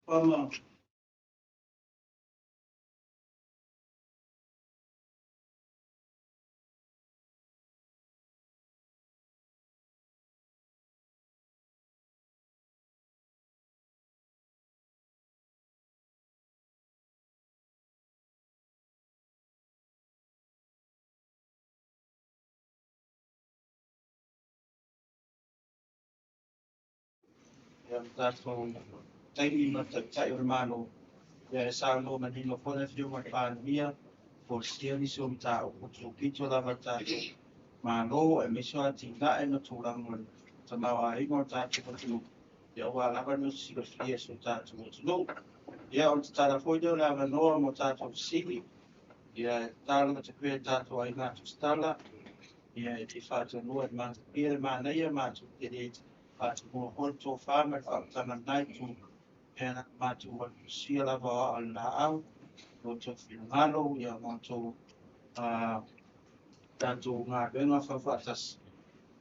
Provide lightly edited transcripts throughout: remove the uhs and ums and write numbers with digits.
Mama. Yang tato taimi mata tai mano ya sa lo manilo po na fiu man mia por siali som ta o tu pito la mata mano e miso ati na e no tulang mon sa mawa i mo ta ko tu ya wa la ba no si ko fie so ta tu no ya on ta la fo yo la no mo ta tu si ya ta la te pe ta tu ai na tu stala ya ti fa tu no e man pie ma na ya ma tu te but mo hol to farmer fa na nai tu pena ma tu wa si la va al na au no to filmalo ya mo to a tanto nga venga fa fa tas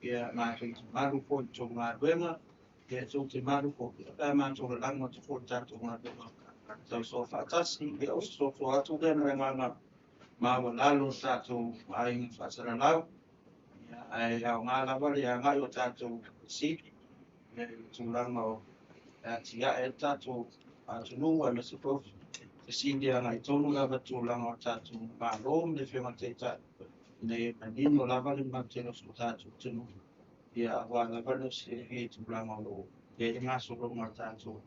ya ma tu maru po to nga venga ya so te maru po ta ma to la mo to po tanto nga venga so fa tas ya so so atu den nga nga ma wa la lo sa to ai fa sa la ya ai ya nga la va ya nga yo tanto si ya tu la mo tia e tatou atunuu e masipou fesili aga i tonu lava tulaga o tatou malo me le fegateitaʻi nei manino lava le matenoso tatou tunu ia auā lava le oseefia i tulaga o loo ia le gasologa o tatou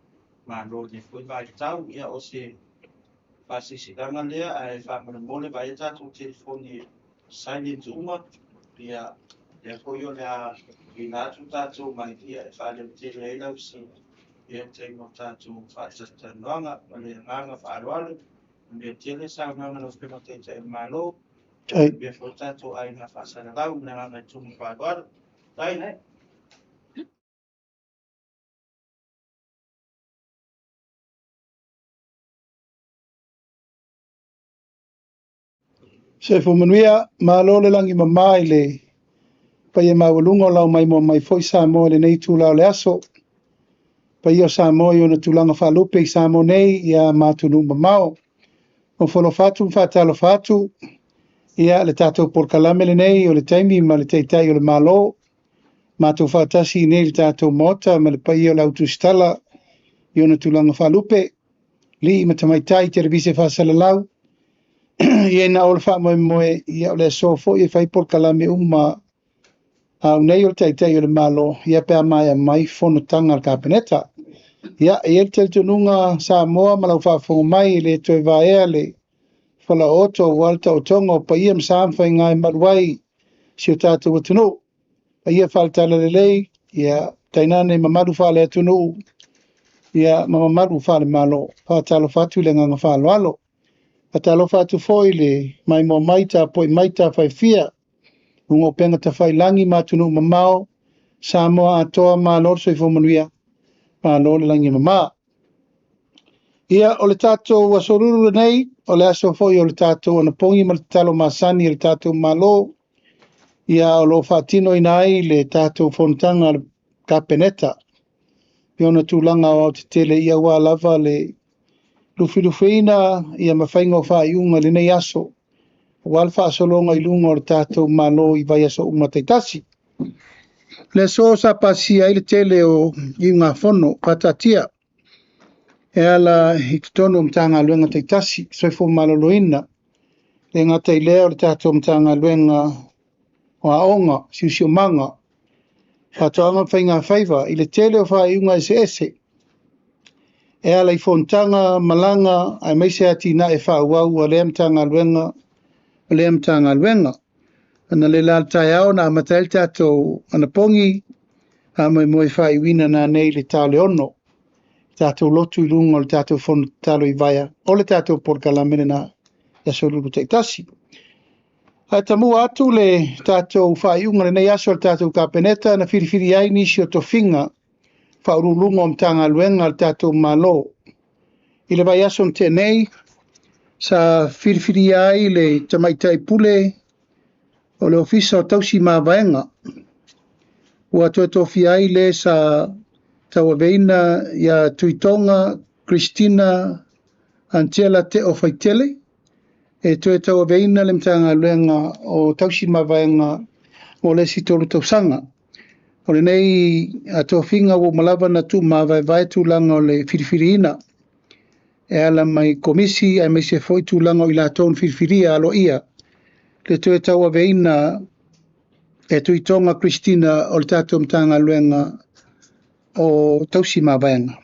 malo le foi vaitau ia o se faasisilaga lea ae faamalemole vaia tatou telefoni silent uma ia ia foi o le a ina atu tatou mai ia e faalematele ai lausi ia te mo tatou faatalitanoaga ma le agaga faaaloalo me tele saunaga lo fegateta e malo ia foi tatou aiga faasalalau ma le agaga e tumu faaaloalo taina Se fo manuia malo le langi mamai le pa ia mawalunga o lau mai mo mai foi sa mo le nei tu lau le aso pa ia sa mo i ona tulanga whalupe i sa mo nei ia matunu mamao o folo fatu fatalo fatu ia le tatou por kalame le nei o le taimi ma le teitai o le malo matou fatasi nei le tatou mota ma le pa ia o lau tustala i ona tulanga whalupe li ma tamaitai televise fasalalau ia na o le wha moe moe ia o le sofo ia whai por kalame uma au nei o teitai o le malo ia pea mai a mai fono tanga al kapeneta ia e el tel tununga sa moa malau whafongo mai le toe vaea le whala oto walta o tongo pa ia msam whai ngai maruai si o tātou o tunu pa ia whaltala le lei ia tainane mamadu whale atunu ia mamadu whale malo whatalo whatu le nganga whalo alo patalo whatu foi le mai mo maita poi maita whai fia ungo penga ta whai langi matunu mamao sa moa atoa ma lorso i fomanuia ma lo le langi mama ia o le tatou asoruru nei o le aso foi o le tatou ona pongi ma le talo masani o le tatou malo ia o lo fatino ina ai le tatou fontanga le kapeneta pe ona tulaga o te tele ia ua lava le lufilufeina ia mawhainga o whaiunga le nei aso o alfa asolonga i lunga o le tatou malo i vai aso uma teitasi le so sa pasi ai le tele o i ngā fono patatia e ala i tutono mtanga luenga teitasi soifo maloloina le ngata i leo le tatou mtanga luenga o aonga siusio manga whatoanga whainga whaiva i le tele o whaiunga ese e ala i fontanga malanga ai meise ati na e whauau a le mtanga luenga ana le laltai au na matael tatou ana pongi a mai moe whaiwina na nei le tale ono tatou lotu i lunga o le tatou fono talo i vaia o le tatou porkalamene na ya solulu teitasi. Ai tamua atu le tatou whaiunga le nei aso le tatou kapeneta na whiriwhiri ai nisi o tofinga whaurulunga o mtanga luenga le tatou malo. I le vai aso mte nei sa whiriwhiri ai le tamaitai pule o le ofisa o tausi mawaenga. Ua tofi ai le sa tawaveina ia tuitonga Christina Angela te o Faitele, e toe tau aveina le mtanga luenga o tausi mawaenga o le si tolu tausanga. O le nei a tō whinga o malava na tu mawai vai tūlanga o le whiriwhiriina. E ala mai komisi ai mai se foi tūlanga o i la tōn whiriwhiria alo ia. Le toe tau aveina e tui tonga Christina o le tātou mtanga luenga o tausi mawaenga.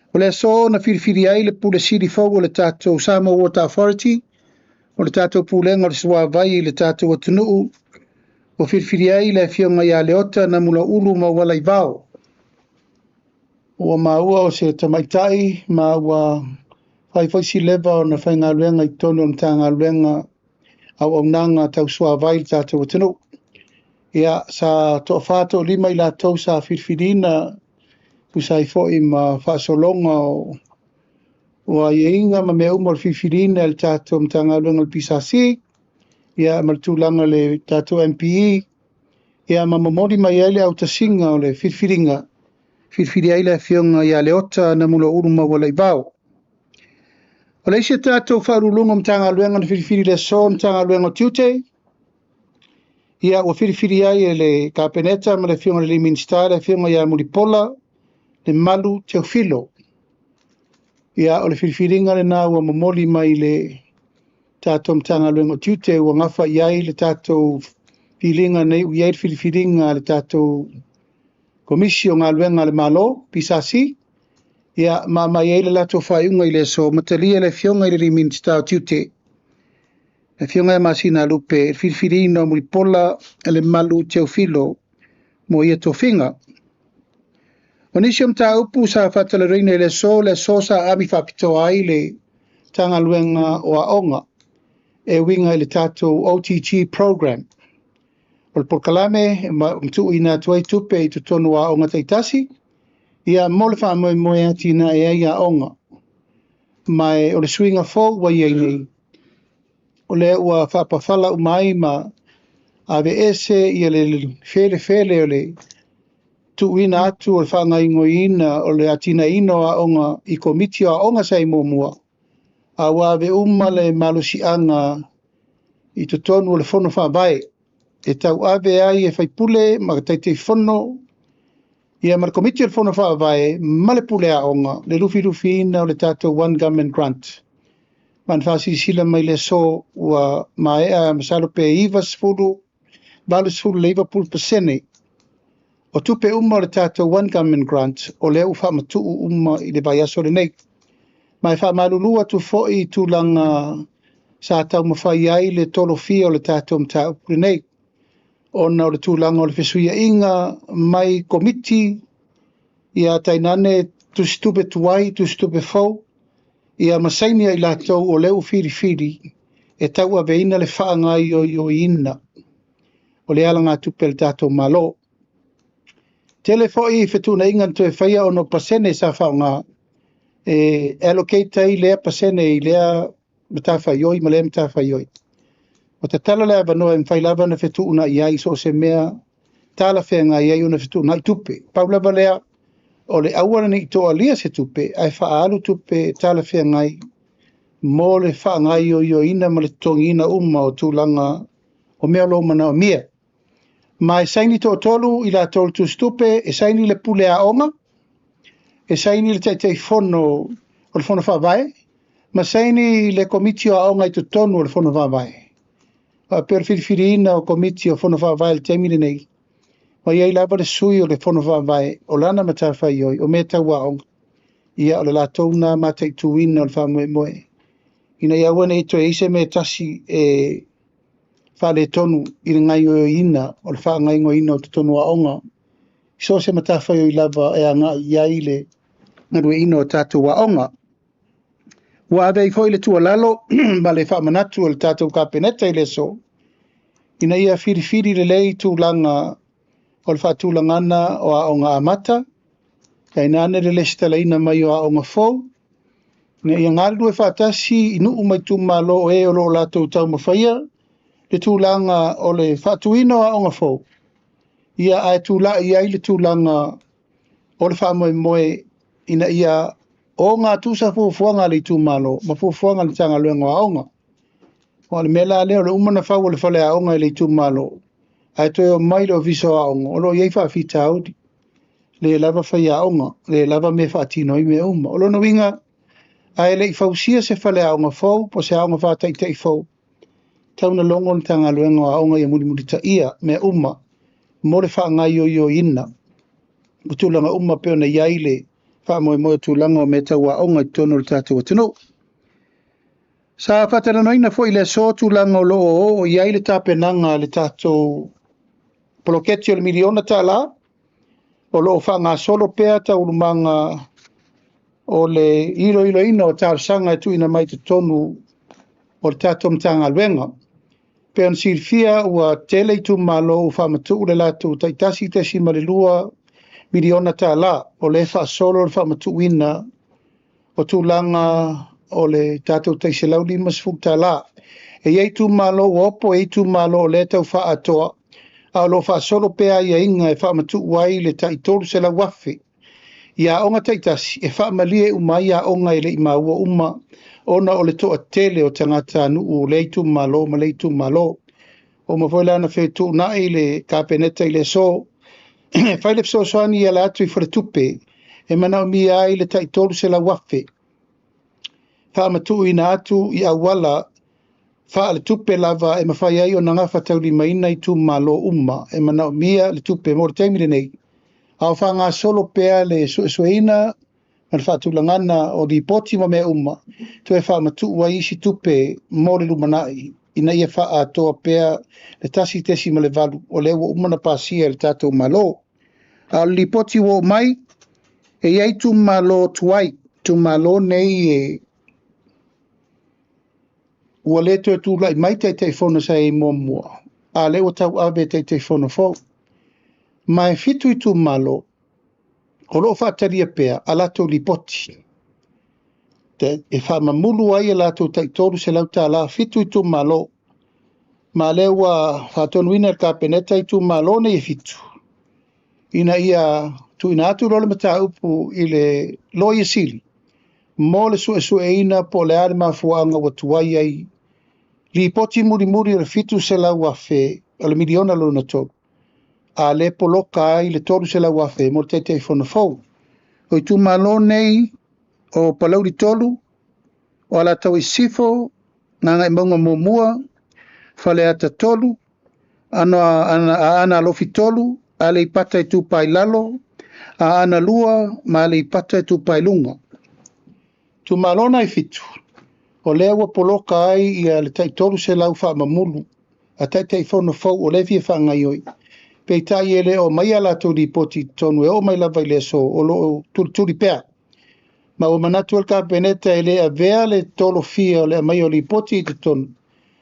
O le so na whiriwhiri ai le pule siri fau o le tātou Samoa Water Authority, o le tātou pulenga o le swa vai le tātou atunuu, o whiriwhiri ai le whionga ia leota na mula ulu ma wala i vau. O maua o se tamaitai, maua whaifoisi lewa o na whainga luenga i tono o mtanga luenga au nanga tau swa vai le tātou atunuu. Ia sa to whātou lima i la tau sa whiriwhirina usai foi ma whaasolonga o a ieinga ma mea umar whiriwhirina le tātou mtanga luenga le pisasi, ia martulanga le tātou MPE, ia mamamori mai ele au tasinga o le whiriwhiringa, whiriwhiri ai le whionga ia leota na mula uruma wala i vau. O leise tātou whaurulunga mtanga luenga na whiriwhiri le so mtanga luenga tiute, ia o whiriwhiri ai le kapeneta ma le whionga le minister le whionga ia mulipola, le malu te filo. Ia o le whiriwhiringa le nā ua mamoli mai le tātou mtanga luenga tiute ua ngafa iai le tātou whilinga nei u iai whiriwhiringa le tātou komisio ngā luenga le malo, pisasi. Ia mai iai le lato whaiunga i le so matalia le whionga i le minister tiute. Le whionga e masina lupe, le whiriwhiringa mui pola le malu te filo mo ia to whinga. O nisi ta upu sa whatala reine le so sa ami whapito ai le tanga luenga o aonga e winga le tātou OTG program. O le porkalame mtu ina tuai tupe i tutonu a aonga taitasi ia mole wha moe atina e ai aonga. Mai o le swinga fo wa iei nei. O le ua whapawhala umai ma ave ese ia le fele o le tu ina atu o le whanga ingoina o le atina ino a onga i komiti a onga sai mua. A wawe le malusi anga i tutonu o le fono whabai. E tau ave ai e whaipule ma taitei fono. Ia ma le komiti o le fono whabai ma le pule a onga. Le rufi ina o le tātou One Government Grant. Man whasi sila mai le so ua maea masalo pe iwa sfuru. Balu sfuru le iwa pulpasene. O tupe o le tātou One Government Grant o leo whamatuu i le vai aso le nei. Mai whamalulua tu foi tūlanga sa tau mawhai ai le tolo fia o le tātou mtau le nei. O na o le tūlanga o le whesuia inga mai komiti ia tainane tu stupe tuai, tu stupe fau. Ia masainia i lātou o leo whiri e tau a veina le whaangai o ina. O le alanga tupe le tātou malo. Tele foi fetuna ingan to e whaia ono pasene sa whaunga e allocate ai lea pasene i lea matawhaioi ma lea matawhaioi. O te tala lea wanoa e mwhailava na fetuna i ai so se mea tala whenga i ai una fetuna i tupe. Paulava lea o le awana ni toa lia se tupe ai whaalu tupe tala whenga i mo le whaangai o ina ma le tongina o tūlanga o mea lo mana o mea. Ma e saini to tolu i la tolu tu stupe, e saini le pule a onga, e saini le taitei fono o le fono whawai, ma saini le komitio a onga i tu tonu o le fono whawai. A per whiriwhiriina o komitio fono whawai le teimile nei. Ma iei lava le sui o le fono whawai, o lana matawhai oi, o me tau a onga. Ia o le la tauna matei tuina o le whamoe moe. Ina iawane i to e ise me tasi e whale tonu i le ngai o ina, o le wha ngai o ina o te tonu a onga. So se matawhai o i lava e anga iai le ngarue ina o tātou a onga. Wa ave i foi le tua lalo, ma le wha manatu o le tātou kapeneta i le so. Ina ia whiriwhiri le lei tūlanga o le wha tūlangana o a onga amata. Ka ina ane le lestala ina mai o a onga fau. Ina ia ngāru e whatasi inu umai tūmalo o e o lo lātou tau mawhaia. Le tūlanga o le whatuino a onga fau. Ia ai tūla i ai le tūlanga o le whamoe moe ina ia o ngā tūsa fuafuanga le tūmalo, ma fuafuanga le tanga luenga o aonga. O le mela leo le umana whau le whale aonga le tūmalo, ai toi o mai lo viso aonga, o lo iei whawhita audi, le lava whai aonga, le lava me whaatino i me uma. O lo no winga, ai le i whausia se whale aonga whau, po se aonga whaatai tei whau. Tauna longo le tanga luenga o aonga i muri ta ia, me uma, mo le whaangai o ina. Utulanga uma peo na iaile, whaamoe tūlanga o me tau aonga i tono le tātou atino. Sa whatara noina fo i le so tūlanga o loo o iaile tāpenanga le tātou poloketi o le miliona tā la, o loo whaanga solo pea tau lumanga o le ilo ina o tārsanga e tuina mai te tonu o le tātou mtanga alwenga. Pea silfia ua tele i tūmalo u whamatu le lātou taitasi tesi malilua miliona tā la o le wha solo le whamatu ina o tūlanga o le tātou taise lau lima sifuk tā la. E iei tūmalo o opo e tūmalo o le tau wha atoa a lo wha solo pea ia inga e whamatu wai le taitoru se la wafi. Ia onga taitasi e whaamalie umai a onga e le imaua uma ona o le toa tele o tangata anu o leitu malo ma leitu malo o mafoilana whetu na i le kapeneta i le so whaile pso soani i ala atu i wharetupe e mana o mi ai le taitoru se la wafe whaamatu ina atu i awala whaale tupe lava e mawhai ai o nangafa tauri maina i tu malo uma e mana o mia le tupe mo le taimire nei au whanga solo pea le suesueina man whaatulangana o di poti ma mea uma, tu e whaamatu ua isi tupe mōre lumanai, ina ia wha atoa pea le tasi tesi ma le valu, o le ua umana pasia le tātou malo. A li poti wo mai, e iei tu malo tuai, tu malo nei e ua le tu e tu lai mai te fono sa e mua. A le o tau ave te fono fo. Mai fitu i tu malo, o loo whaataria pea, a lato li poti. E whaamamulu ai a lato taitoru se lau tā la fitu i tu malo. Ma lewa whaatonuina ka peneta i tu malo ne e fitu. Ina ia tu ina atu role mata upu i le loia sili. Mo le sue ina po le are mafuanga wa tuai ai. Li poti muri le fitu se lau wafe, o le miliona lona tolu. A le poloka ai le toru se la wafe mo te fono fau. O i tu malo nei o palauri tolu o ala tau i sifo nganga i maunga mumua fale ata tolu ana alofi tolu a le ipata i tu pai lalo a ana lua ma le ipata i tu pai lunga. Tu malo na i fitu o le ua poloka ai i a le tai tolu se lau wha mamulu a tai fono fau o le via wha ngaioi. Pei tai ele o mai ala tu di poti tonu e o mai lava ile so o lo turi pea. Ma o manatu al ka peneta ele a vea le tolo fia o le mai o li poti te tonu.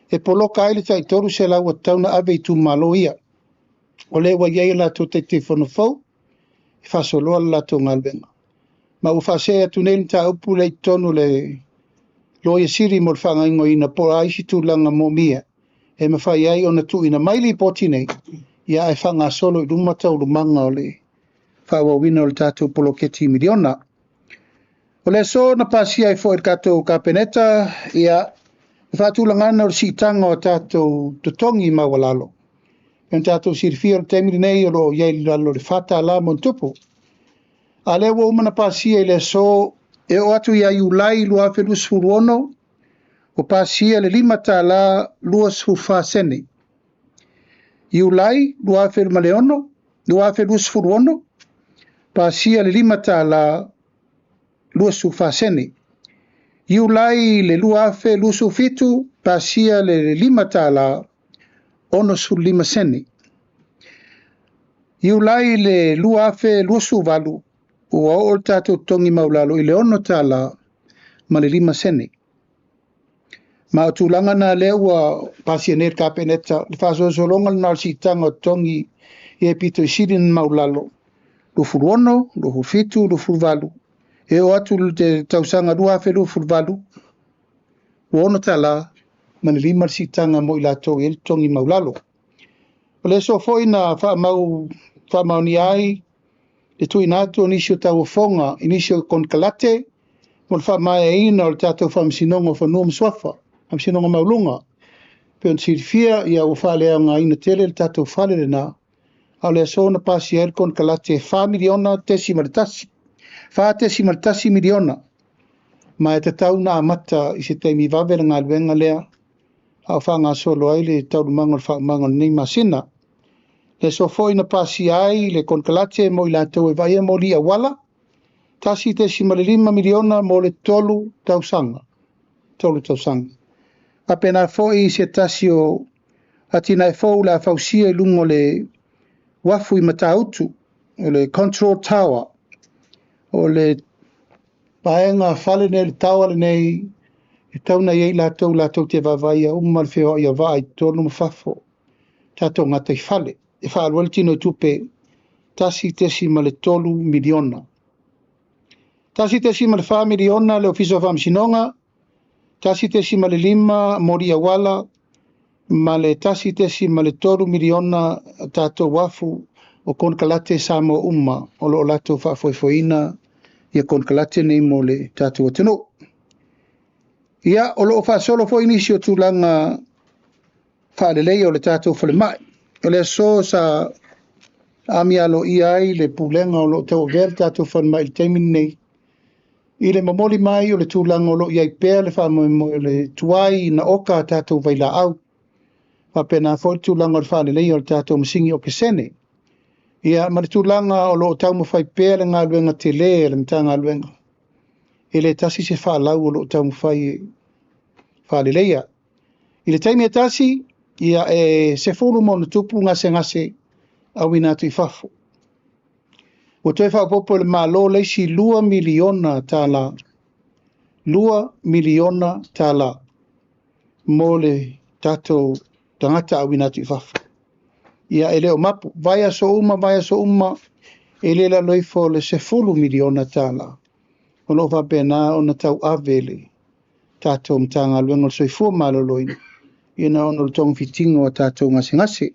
E poloka ai le tai toru se lau a tauna ave i tu malo ia. O le wa iei la tu te fono fau, e fasolo ala la tu ngalbenga. Ma u fasea tu nei ta upu le tonu le loia siri mo whanga ingo ina po aisi tu langa mo mia. E mawhai ai ona tu ina mai li poti nei. Ia e whanga solo i rumata o rumanga o le whawawina o le tātou poloketi miliona. O le so na pasia i fo i kātou kapeneta, ia e whātulangana o le sitanga o tātou tutongi mawalalo. Pēn tātou sirifia o le temiri nei o lo iei lalo le whata la mon tupu. A le wa umana pasia i le so e o atu ia iulai lua fe luas furuono, o pasia le limata la luas fufasene. Iulai, lua fe maleono, lua fe luas furuono, pasia le limata la luas fufasene. Iulai le lua fe luas fitu, pasia le limata la onos lima sene. Iulai le lua fe luas valu, ua o tātou tongi maulalo i le ono tala ma le lima sene. Ma o tūlanga na lewa pasia ner ka peneta, le whasosolonga na sitanga o tongi e pito i sirin maulalo. Lo furuono, lo fitu, lo furvalu. E o atu te tausanga lua fe lo furvalu. O ono tala ma le lima sitanga mo i lato i tongi maulalo. O le so foi na wha mau ni ai, le tui nātu inisio tau fonga, inisio kon kalate, mo fa mai ina o tato fa msinongo fa no mswafa msinongo maulunga pe on silfia ia o fa le nga ina tele tato fa le na au le so na pasi el kon kalate fa miliona tesi martasi fa tesi martasi miliona ma te tau na mata i se te mi vave nga alwenga lea au fa nga solo ai le tau mangol fa mangol ni masina le so foi na pasi ai le kon kalate mo ila to e vai mo lia wala tasi te si malilima miliona mo le tolu tausanga apena foi se tasi o atina e fo la fausia lungo le wafu i matautu o le control tower o le paenga fale ne le tower nei e tauna iei la tau te vavaia umal feo ia vai tonu mafafo tato ngata i fale e fa alwal tino tupe tasi tesi male tolu miliona tasi tesi male fa miliona le ofiso fam sinonga tasi tesi male lima moria wala male tasi tesi male tolu miliona tato wafu o kon kalate samo umma o lo lato fa foifoina ia kon kalate nei mole tato watino ia o lo fa solo fo inisio tulanga fa le lei o le tato fa le mai o le so sa amia lo iai le pulenga o lo tau ver tato fa le mai il temin nei i le mamoli mai o le tulanga o lo iai pea le fa mo le tuai na oka tato vaila au fa pena fo tulanga o fa le lei o le tato msingi o kesene ia ma le tulanga o lo tau mo fai pea le ngā luenga te le mtanga luenga e le tasi se fa lau o lo tau mo fai fa le leia i le taimi tasi ia se fulu mo na tupu ngase au ina tu i fafo o toi fa popo le malo leisi 2 miliona tala 2 miliona tala mo le tato tangata au ina tu i fafo ia ele o mapu vai so uma ele la loifo le se fulu miliona tala o lo fa pena o na tau avele tato mtanga luengo soifua maloloina ina ono tong fitingo o tato ngase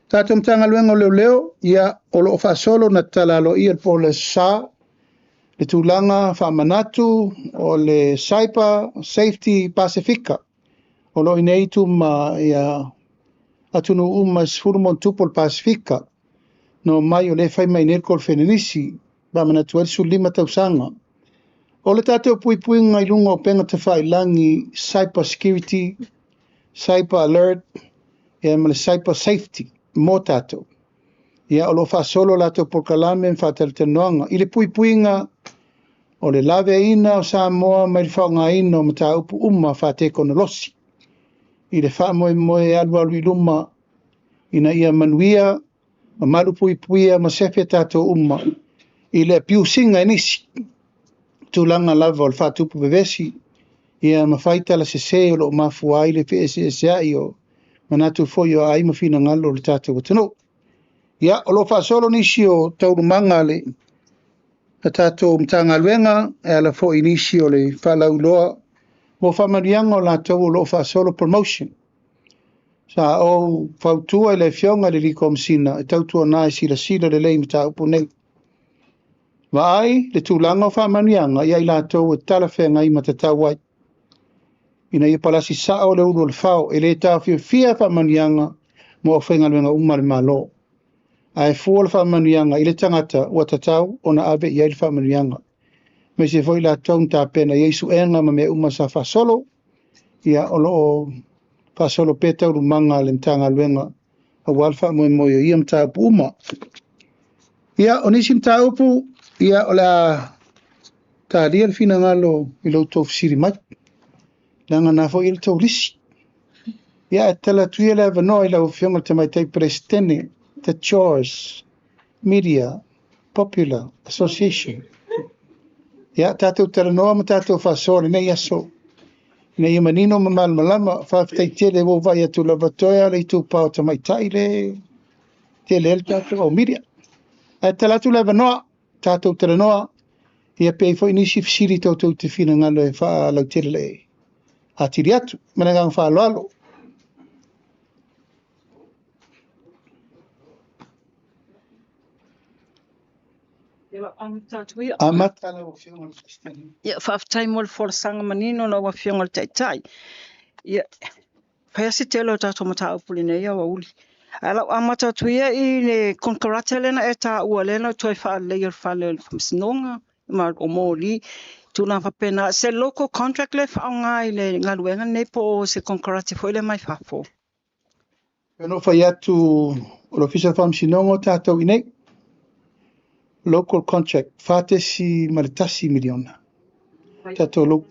tato mtanga luengo leo ia o lo fa solo na tala lo ia po le sa le tulanga fa manatu o le Cyber Safety Pacifica o lo ineitu ma ia atunu uma sfurmon tupol Pacifica no mai o le fai mai nerkol fenenisi ba manatu el su 5 tausanga o le tato pui ngai lungo penga te fai langi cyber security cyber alert e ma le cyber safety mo tato ia o lo fa solo lato por kalame fa teltenoanga i le puinga o le lave ina o sa moa mai fa nga ino mata upu umma fa te konolosi i le fa mo e alwalu luma ina ia manuia ma malu puia ma sefe tato umma i le piusinga inisi tulanga lava o le fatupu bevesi ia mafaita la sese o lo mafua i le PSSA o manatu foi o ai mafina ngalo le tato watano ia o lo fa solo nisi o taurumanga le tato mtanga luenga e ala fo inisi o le falauloa mo famarianga o la tau lo fa solo promotion sa o fautua le fionga le likomsina e tautua nai sila le lei mta upu nei vai le tulanga o famanianga ia i latou e talafega i matatau ai ina ia palasi saʻo le ulu o le fao e lē tafiafia faamaniaga mo aufaigaluega uma le malo ae fua le faamaniaga i le tagata ua tatau ona ave i ai le faamaniaga ma se foi latou tapena iai suʻega ma mea uma sa faasolo ia o loo faasolo pe taurumaga le matagaluega auā le faamoemoe o ia mataupu uma ia o nisi mataupu ia o le a talia le finagalo i loutou fesili mai lagana foʻi i le taulisi ia e talatuia le avanoa i lau fioga le tamaitai presidente the Chores Media Popular Association ia tatou talanoa ma tatou faasoa lenei aso ina ia manino ma malamalama faafetaitia le ua vai atu lavatoe a le itupao tamaitai le tele le tatou au media ae talatu le avanoa tatou talanoa ia pe foʻi nisi fesili toutou te finagalo e faalautele le atiri atu ma le gaga faaloalo Amatala o fionga le Kristiani. Ia whaafitai mo le wholasanga manino na ua whionga le taitai. Ia whaiasi te alo tātou mata upuli nei au auli. Ala amata tuia I le konkarate lena e tā ua lena toi wha leir whale le whamisinonga ma o mōli. Tuna whapena se local contract le whaonga I le ngaluenga nei po se konkarate fo ile mai whafo. Peno whai atu o le official farm sinongo tātou inei. Local contract, whātesi maritasi miliona. Tātou lo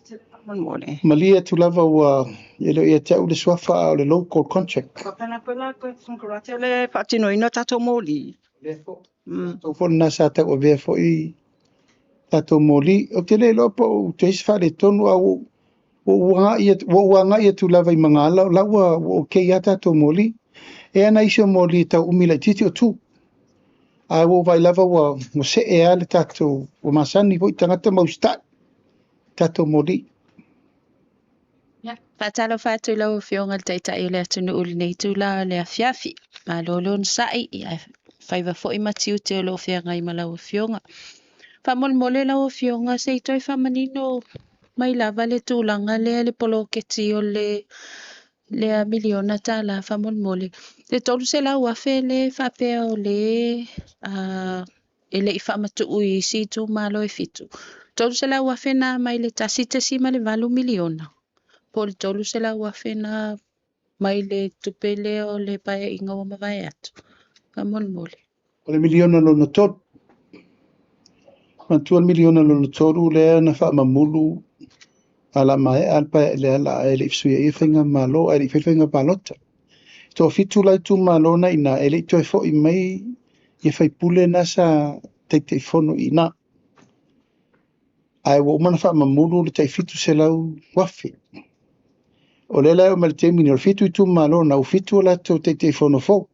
malia tu lava ua ilo ia te ule swafa o le local contract. Whapena pela koe konkarate le whaatino ina tātou mōli. Tātou whona nasa tātou o vea fo I tātou mōli. O te le lopo o te isi whaare tonu au wanga ia tu lava I mga ala. Laua o kei a tātou mōli. E ana isi o mōli tau umila titi o tū. A wo vai lava wa mo se e ale tātou o masani voi tangata maustat tātou mōli. Patalo fatu lau fionga le taitai o le atunu uli nei tula le afiafi. Ma lolo nsai ia whaiva fo I matiu te o lo whianga I malau fionga. Whamol mole lau fionga se I toi whamanino mai lava le tūlanga le polo keti o le miliona tā la whamol mole. Le tolu se lau afe le whapea o le ele I whamatu ui si tu malo e fitu. Tolu se lau afe na mai le tasite si ma le 2 miliona. Pol tolu se la wafena mai le tupele o le pae inga o mawai atu. Kamol mole. O le miliona lo na tot. Mantua miliona lo na toru lea na wha mamulu ala mai alpa le ala ele ifsuia I whainga malo ele whainga palota. Tō fitu lai tu malo na ina ele toi fo I mai I whai pule nasa te fono ina. Ai wo mana wha mamulu le tai fitu se lau wafi. O le lai o maltemini o fitu I tu malo na u fitu la to te fono fo.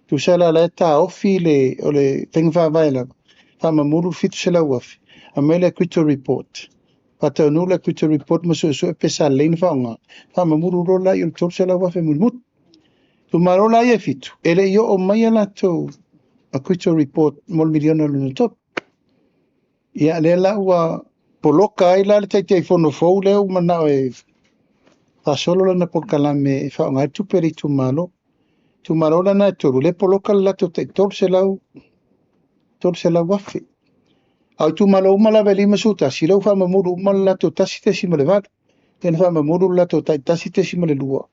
Tu sala la ta ofi le o le whainga whaila. Wha mamulu fitu se lau wafi. A mele critical report. Pata nula critical report ma so e pesa lein whaonga. Wha mamulu rola I o tolu se lau wafi mulmut. Tu malo la ia fitu. Ele I o mai ala to a critical report mol miliona luna top. Ia le la ua poloka ai la le te fono fo le o mana o e solo lana por kalame fa ngai tu peri tu malo lana tu le poloka la to te tol se lau wafi au tu malo mala veli masuta si lo fa mamuru mala to tasite si male vat ten fa mamuru la to tasite si male lua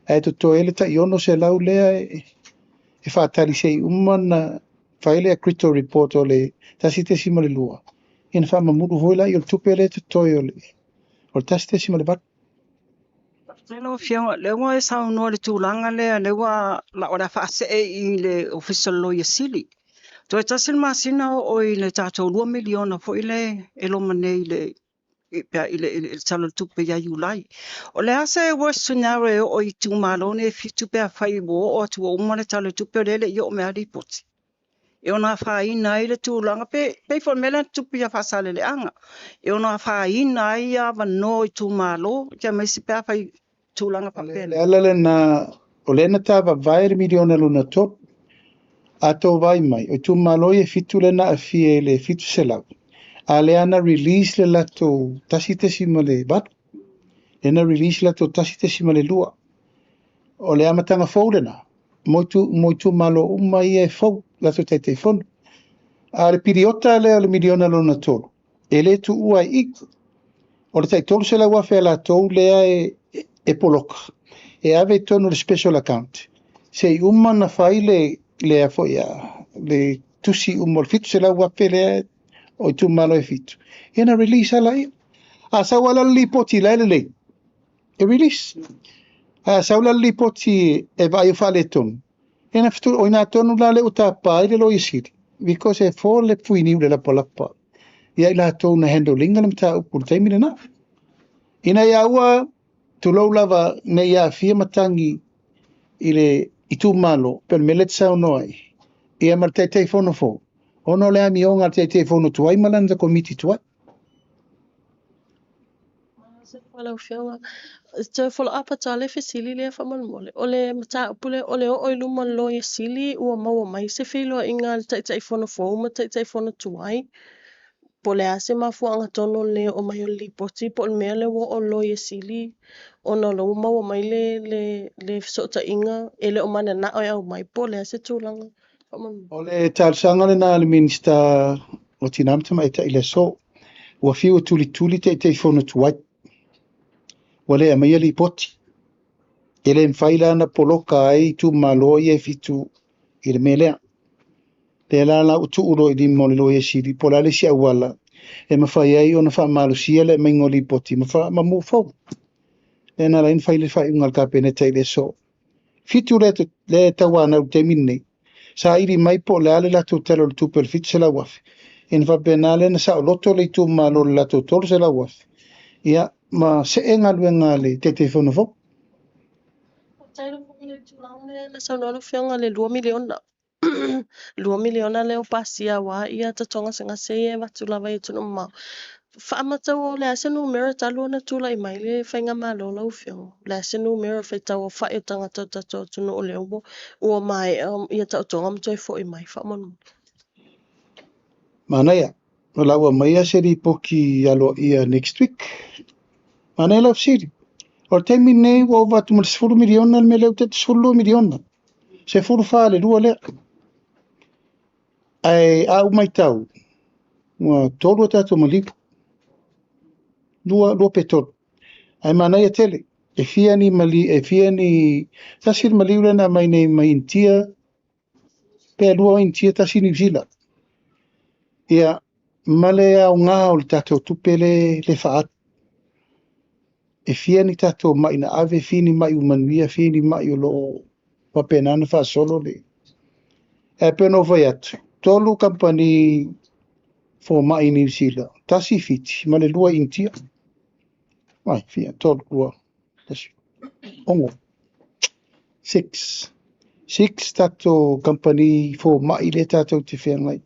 ai to ele ta iono se lau le e fa tali sei umana faile a critical report o le tasite si male lua en fa mamuru hoila io tu pere to ole o tasite si male vat. Tēnō whianga, lewa e sao noa le tūlanga lea, lewa la ora whaase I le official lawyer sili. Toi tasil masina o I le tātou 2 miliona fo I le eloma nei I le talo tupe ya Julai. O le asa e worst scenario o I tūmalo ne fitu pea whai wo o tua umare talo tupe o lele I o mea ripoti. E ona whaina I le tūlanga pe fo mela tupe ya whasale le anga. E ona whaina I a wano I tūmalo, kia meisi pea whai tūlanga papele. Ala na o lena tava vai miliona luna top ato vai mai o tu malo e fitu lena a fie le fitu selau a le ana release le lato tasite simale bat lena release lato tasite simale lua o le amatanga fōlena moitu malo umai e fō lato te fōn a le piriota le miliona luna tolu ele tu ua ik o le taitolu selau a fe lato lea e poloka. E ave tonu le special account. Se umana faile le afo ya le tusi umol fitu se la wape le o tu malo e fitu. Ena release ala ia. A sa wala li poti la le. E release. A sa wala li poti e vai fale tonu. Ena fitu o ina tonu la le utapa ile lo isiri. Because e fo le puini ule la polapa. Ia ila tonu handling na mta upul taimina na. Ina ya ua tulau lava ne ia fia matangi I tu malo per melet sao noi ia mar te fono fo ono le ami onga te fono tuai malanda komiti tuai Walau whiawa Te follow up ata le fesili le whamalmole. O le mata upule o le o iluma lo ia sili ua maua mai se whilo inga le taitai whono fōma taitai whono tuai. Po le ase mafua anga tono le o mai o li poti po le mea le wo o lo ia sili. O na lo maua mai le sota inga ele o mana na o au mai po le ase tūlanga. Whamalmole. O le tārsanga le nā le minista o tinamta mai ta ile so. Ua whiu tuli te whono tuai. Wale a mai li poti. Ele mwhaila na poloka ai tu malo i e fitu i le melea. Te la utu uro i di mole lo e siri pola le si awala. E mawhai ai o na wha malu sia le mai ngoli poti. Ma mu fau. E na lain whaile whai ungal ka pene te ile so. Fitu le tawana u te minne. Sa iri mai po le ale lato telo le tupel fitu se la wafi. E na whapenale na sa o loto le tu malo le lato tolo se la wafi. Ia ma se e ngaluenga le te whono fau. Tairo le tūlanga le saunolo whianga le 2 miliona. 2 miliona le o pasia wa ia tatonga senga se e watulawa i tunu mau. Whaamata o le ase numero talu na tula i mai le whainga malo lau whianga. Le ase numero whaitau o whai o tangata tato tunu o le ubo. Ua mai ia tau tonga mtoi fo i mai. Whaamonu. Manaya. Lawa mai a seri poki alo ia next week. Manaya lau siri. O te minne o watu mal 10 miliona me leu te 10 miliona. Se furu wha le rua lea. Ai au mai tau. Ua tolu tato malipu. Lua petolo. Ai manaya tele. E fia ni tasir maliura na mai nei mai intia. Pe lua intia tasir New Zealand. Ia male au ngā o le tato tupele le whaat. E fia ni tato mai na ave fini mai umanuia fini mai o lo wapenana wha solo le. E peno vai atu. Tolu company for mai New Zealand. Tasi fiti. Male lua intia. Mai fia tolu lua. Tasi. Ongo. 6 tato company for mai le tato te whengai.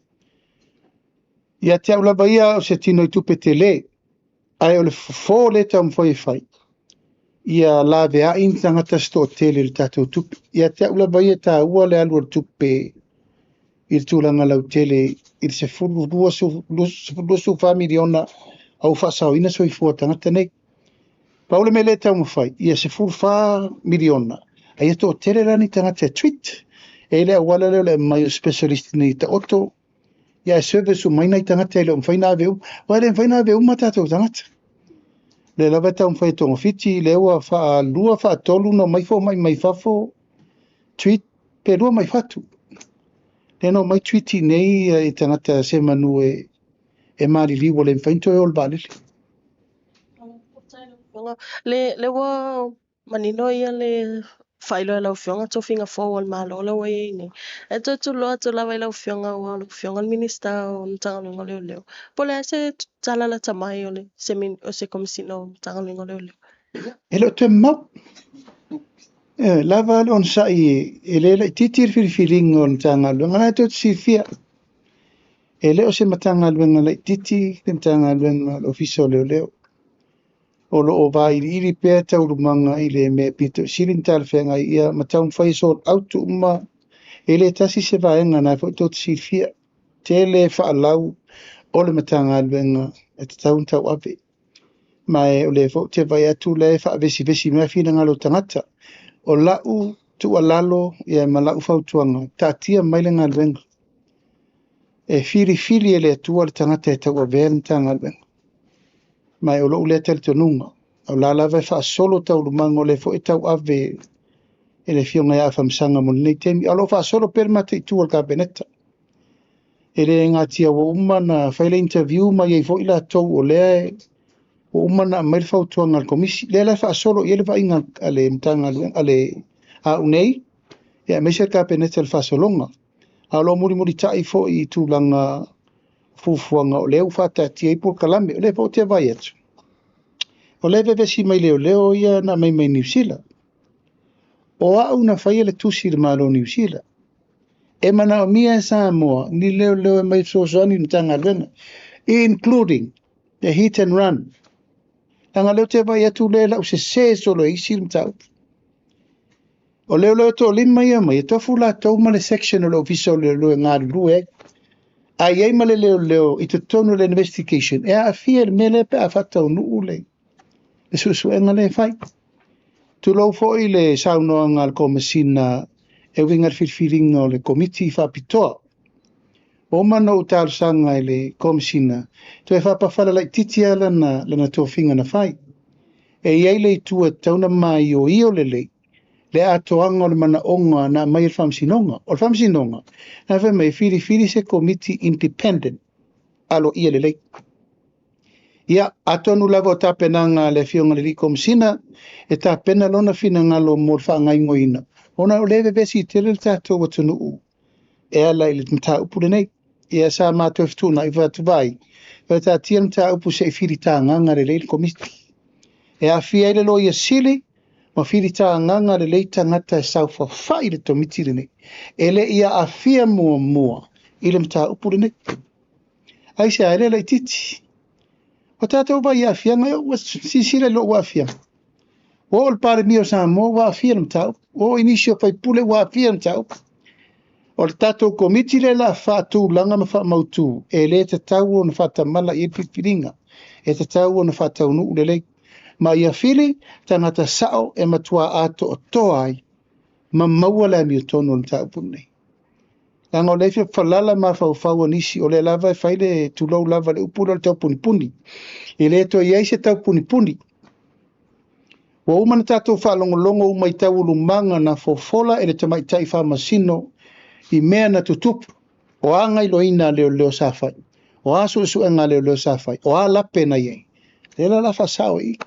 Ia te au lava ia o se tino i tupe te le. Ai o le fō le tau mwhoi whai. Ia la vea in tangata sto tele le tato tupe. Ia te au lava ia ta ua le alua tupe i le tūlanga lau tele i se fulu lusu whamiriona au whasau ina soi fua tangata nei. Paule me le tau mwhai. Ia se fulu whamiriona. Ai ato o tele rani tangata tweet. E le awala leo le mai specialist ni ta oto. Ia service o maina i tangata ele o mwhaina aveu. Waere mwhaina aveu matata o tangata. Le lawa tau mwhai tonga fiti, le ua wha lua wha tolu no mai fo mai fafo tweet, pe lua mai fatu. Le no mai tweeti nei i tangata se manu e maari liwa le mwhainto e ol balili. Le wa manino ia le whailo e lau whionga to whinga fōwal malo la wai e nei. E tu loa tu lawa i lau whionga o lau whionga minister o mtangalingo leo leo. Po le ase talala tamai o le se komisina o mtangalingo leo leo. Ele te mau. Lava on sai ele titir firing on mtangalingo. Ngana to sifia. Ele o se mtangalingo le titi mtangalingo official leo leo. O lo o vai iri pe tau rumanga i le me pito sirin tal whenga ia matau mwhai so autu uma ele tasi se vaenga na fo tot sifia te le whaalau o le matanga alwenga e te taun tau ave mai o le fo te vai atu le whaavesi mea whina ngalo tangata o lau tu alalo ia ma lau whautuanga tatia mailenga alwenga e whiri ele atua le tangata e tau ave tanga alwenga mai o lo le tel tonunga o la lava fa solo tau lumango le fo tau ave ele fionga ya fa msanga mo nei temi alo fa solo per mate tu al kabineta ele ngatia wo umana fa le interview mai e fo ila tau o le o umana mai fa tu ngal komisi le la fa solo ele fa inga ale mtanga ale a unei ya me se kabineta fa solonga alo muri tai fo I tu langa fufuanga o leo fata tia ipo kalame o le fo te vai atu. O le vevesi mai leo ia na mai New Zealand. O au na whaia le tusi le malo New Zealand. E mana o mia Samoa ni leo mai so soni mtanga lena. Including the hit and run. Anga leo te vai atu le lau se solo isi le matau. O leo to lima ia mai, to fula tau ma le section o le ofisa o le lue ngāri lue. Ai ai ma le leo i te tonu le investigation. E a fia le mele pe a fatau nuu le. Le susu enga le fai. Tu lau fo i le saunoa ngal komisina e wingar whirwhiringa o le komiti whapitoa. O mana o tālu sanga i le komisina. Tu e whapawhala lai titia lana tō whinga na whai. E iei le tua tauna mai o io le. Le atoanga o le mana onga na mai il whamsinonga. O le whamsinonga. Na whai mai whiri se komiti independent. Alo ia le. Ia, atonu lava o tāpenanga le fionga le li komisina. E tāpena lona whina ngalo mō whaangai ngoina. Ona o lewe vesi tele le tātou watunu u. E ala i le mta upu le nei. Ia sa mātou ftuna i watu vai. E tā tia mta upu se i whiri tā nganga le le komiti. E a fia le loia sili. Ma whiri tā nganga le le tangata e saufa whai le tomiti le nei. E le ia a fia mua i le mta upu le nei. Ai se aere le titi. O tātou vai a fia ngai o sisile lo wa fia. O le pare mio sa mo wa fia le mta upu. O inisio fai pule wa fia le mta upu. O le tātou komiti le la whātū langa ma wha mautu. E le te tau o na whatamala i pipiringa. E te tau o na whātau nuu le lei. Ma ia fili, tangata sao e matua ato o toai, ma maua le mi o tono le taupu nei. Langa o leifia whalala ma whau nisi o le lava e whaile tulau lava le upura le taupuni puni. I le to iei se taupuni puni. Wa umana tātou whalongolongo umai tau lumanga na fofola e le tamai tai whamasino i mea na tutupu. O anga iloina leo safai. O asu enga leo safai. O a lape na iei. Le la fasao i.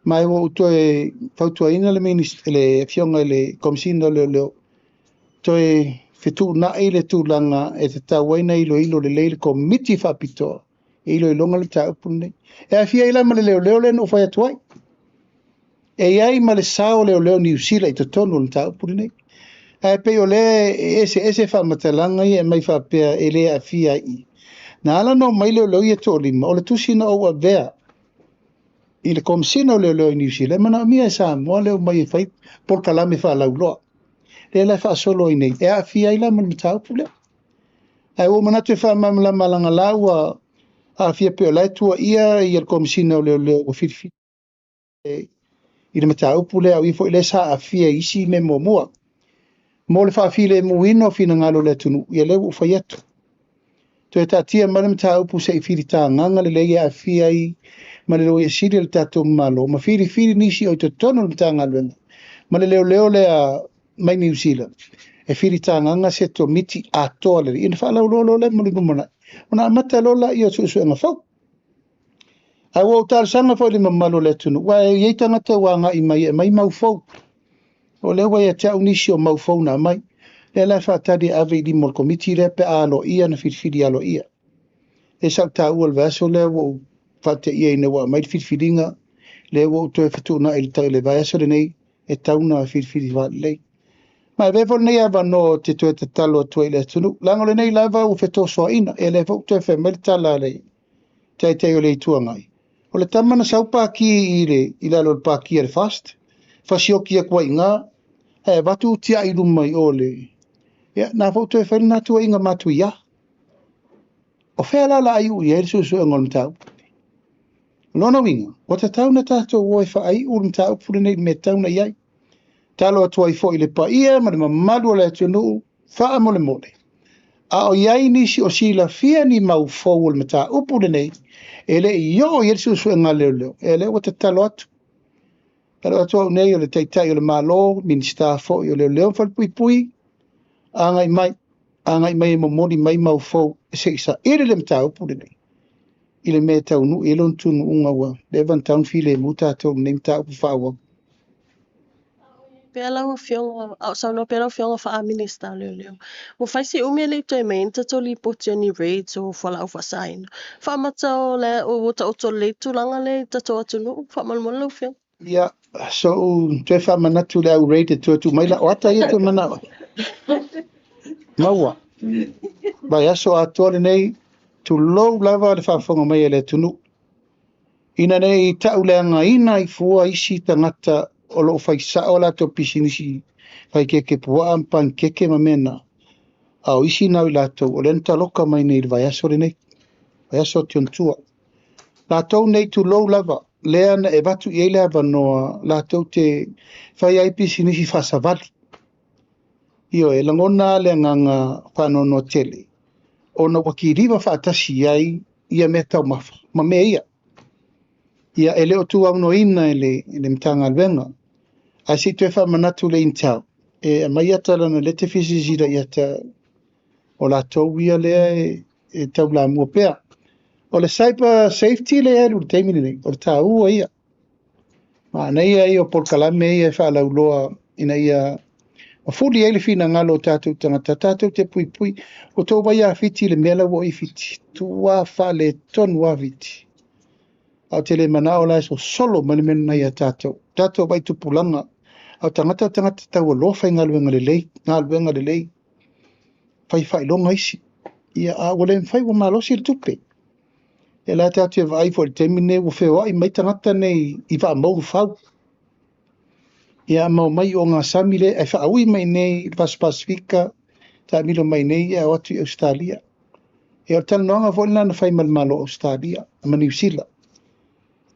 Mai wo to e fautua ina le minister le fionga le komisina le to e fitu na ile tu langa e te tawaina ilo le le komiti fapito ilo longa le taupune e a fia ila ma le le no fa tuai e ai ma le sao le New Zealand i te tonu le taupune e pe o le ese fa matalanga e mai fa pe ele a fia i na ala no mai le ia to lima o le tusina o vea i le komisina o le New Zealand, mana mia sa moa leo mai fai por kalame fa lauloa. Le la fa solo i nei, e a fia ila man matau pule. Ai o mana te fa mamla malanga laua a fia pe o lai tua ia i le komisina o le o firfi. I le matau pule au i fo ile sa a fia isi me mua. Mo le fa file muino fina ngalo le tunu, i le u fai atu. To e tatia mana matau pu se i firi tā nganga le lege a fia i ma le loia siri le tatou malo ma firi nisi o te tono le tanga luenga ma le leo le a mai New Zealand e firi tanganga se to miti a toa le ina wha lau lolo le muli numana ona mata lola i o su nga fau a wo tal sanga fo le mamalo le tunu wa e tanga te wanga i mai mau fau o le wa e te unisi o mau fau na mai le la fa tadi ave di mol komiti le pe alo ia na firi alo ia e sa ta ul vaso le wo fate ia ina wa mai whiwhiringa le wo to e whatuna i tau le vai aso nei e tauna whiwhiri wa lei. Mai vefo nei ava no te tue te talo tua i le tunu. Lango le nei lava u wheto soa ina e le fo te whe mele tala lei te o le tuangai. O le tamana sau pāki i lalo le pāki le fast. Fasioki a kwa inga e watu tia i lumai o le. Ia, na fo te whele na tua inga matu ia. O whela la ai u i e susu e ngol mtau. Lona winga, o te tauna tātou o e whaai uru mta upure nei me tauna iai. Talo atua i fo i le pa ia, ma le mamalu o le atunu, wha mole mole. A o iai nisi o sila fia ni mau fau o le mta upure nei, e le i o yesu su e ngā leo, e le o te talo atu. Talo atua o nei o le teitai o le malo, minista fo i o leo whalpui pui, a ngai mai e momori mai mau fau, e se isa ere le mta upure nei. Ile me tau nu elon tunu unga wa levan town file muta to nem ta ufawa Pela o fionga au sa no pela o fionga fa minister leo. Mo fai se umi le to men ta to li poteni raids o fala o fasain. Fa mata o le o ta o to le tu langa le ta to atu no fa mal mo lo fionga. ya so te fa manatu le rated to mai la ota ia to mana mawa ba ya so atole nei tu low lava le fa fonga mai le tunu ina nei tauleanga ina I fua isi tangata o lo whaisa o la to pisinisi whai keke pua ampan keke mamena au isi nau I lato o lenta loka mai nei vai aso le nei vai aso tiontua lato nei tu low lava lea na e watu I ele avanoa lato te whai ai pisinisi whasavali io e langona le nganga whanono tele ona wakiriwa whaatasi ai ia me tau mafa ma me ia ele o tu au no ina ele mtanga alwenga a si te wha manatu le intau e mai ata lana le te fisi zira ia ta o la tau ia lea e tau la mua pea o le cyber safety le e uru teimini nei o le ta ua ia ma na ia o polkalame ia wha lau loa ina ia o fuli ele fina ngalo tātou tangata tātou te pui pui o tau vai a fiti le mela wo I fiti tua wha le tonu a fiti au te le mana o la so solo mani mena ia tātou vai tupulanga au tangata tau o lofa ngaluenga le lei fai longa isi ia a wale fai wa malosi le tupe e la tātou e vai fo le temine wo feo ai mai tangata nei I va mau fau ia mau mai o ngā samile e whaaui mai nei Pas Pasifika ta milo mai nei e watu I Australia e o tala noanga fo ina na whai malmalo Australia ma New Zealand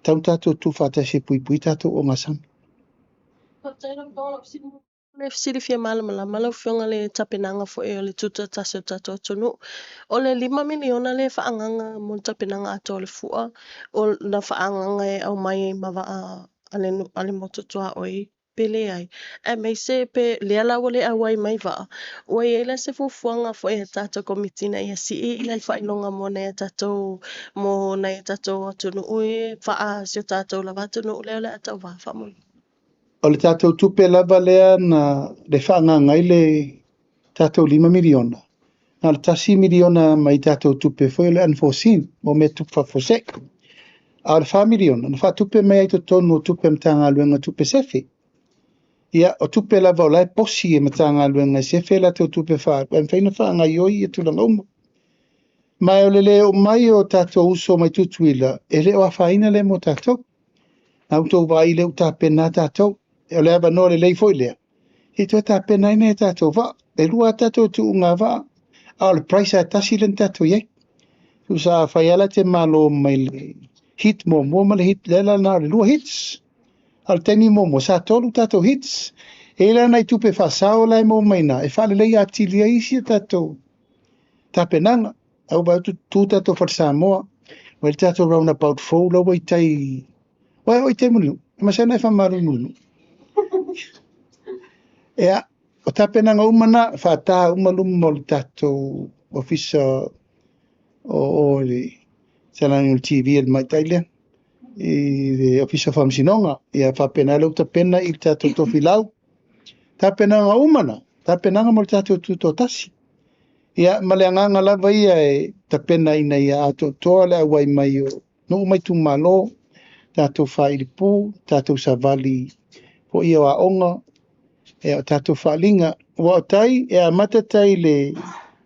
tau tātou tu whātase pui tātou o ngā sami Le fisili fia malama lau fionga le tapenanga fo e o le tuta tase tato tonu. O le 5 miliona le whaanganga mo tapenanga ato le fua. O na whaanganga e au mai mawa ale mototua oi pele ai. E mei se pe lea lawa le awai mai va. O e la se fufuanga fo e tato komitina ia si I la whailonga mo na tato mo na tato tonu ui wha sio tato la watunu leo le atau wa whamui. o le tātou tupe lava lea na le whaangangai le tātou 5 miliona. Nā le tasi miliona mai tātou tupe foi le unforeseen, mo me tupa fosek. A le 5 miliona, na wha tupe mai ai to tonu o tupe mtanga luenga tupe sefe. Ia, o tupe lava o lai posi e mtanga luenga sefe la tau tupe wha. Kwa mwhaina whaangai oi e tulanga uma. Mai o le leo mai o tātou uso mai tutuila, e leo a whaina le mo tātou. Nā utou vai leo tā pena tātou. E le ava no le lei foi lea. E toi tā pena ina e tātou va. E lua tātou tu unga va. A le price a tasi len tātou iei. Tu sa whaiala te malo mai le hit mo ma le hit lela na le lua hits. Al teni mo sa tolu tātou hits. E la nai tupe whasao lai mo mai na. E whale lei atilia isi tātou. Tā penanga. Au ba tu tātou whatsa moa. Wai tātou roundabout fou lau wai tai. Wai oi te munu. Masana e whamaru munu. Ea, o tapenanga umana, whātaha umalum mo le tātou ofisa o le Talangi TV al mai taile. I le ofisa whamsinonga, ia whapena lau tapena I tātou tofilau. Tapenanga umana, tapenanga mo le tātou tutotasi. Ia maleanganga lava ia e tapena ina ia ato toa le awai mai o no mai tu malo, tātou whairipu, tātou savali po ia wa onga, e o tātou whaalinga. Wa o tai, e a matatai le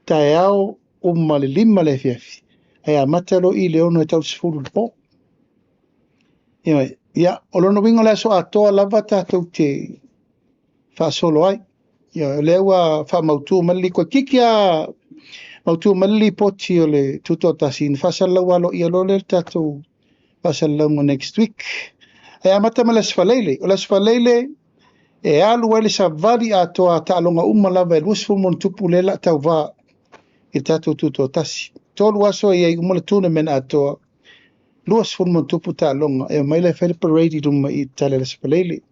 tae ao umma le 5 le fiafi. E a matalo I le ono e tau sifuru le po. Ia, o lono wingo le so atoa lava tātou te whaasolo ai. Ia, lewa wha mautu mali ko kikia mautu mali poti o le tutotasi. Whasalau alo I alo le tātou whasalau next week. E a matama le sfaleile. O le sfaleile e alu ele sa vari atoa ta'alonga lava e luasfu mon tupu lela tau va I tātou tutotasi. Tolu aso I umala tuna mena atoa luasfu mon tupu ta'alonga e mai le whele parade I ruma I tale le sfaleile.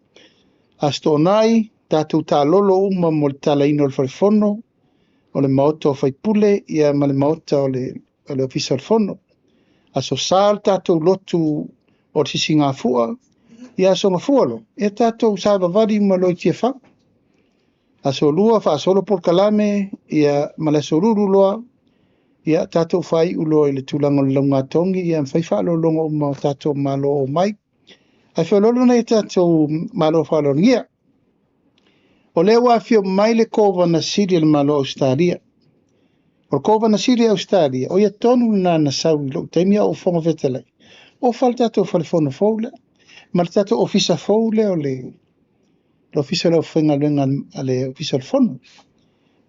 Asto nai tātou ta'alolo mo le tala ino le whalifono o le maota o whaipule ia ma le maota o le ofisa le fono. Aso sal tātou lotu o sisi ngā fua ia so ngafualo e tātou sa vavadi maloi tia wha. Aso lua wha solo por kalame ia malasoruru loa ia tātou whai ulo I le tūlanga o launga tongi ia mwhai whaalo longa o mau tātou malo o mai. Ai whaololo nei tātou malo whaalo ngia. O leo wafio mai le kova na siri le malo Australia. O kova na siri Australia o ia tonu na sau ilo taimia o whonga vetalai. o fal tatou fale fono foule ma le tatou ofisa foule o le ofisa le ofenga lenga ale ofisa le fono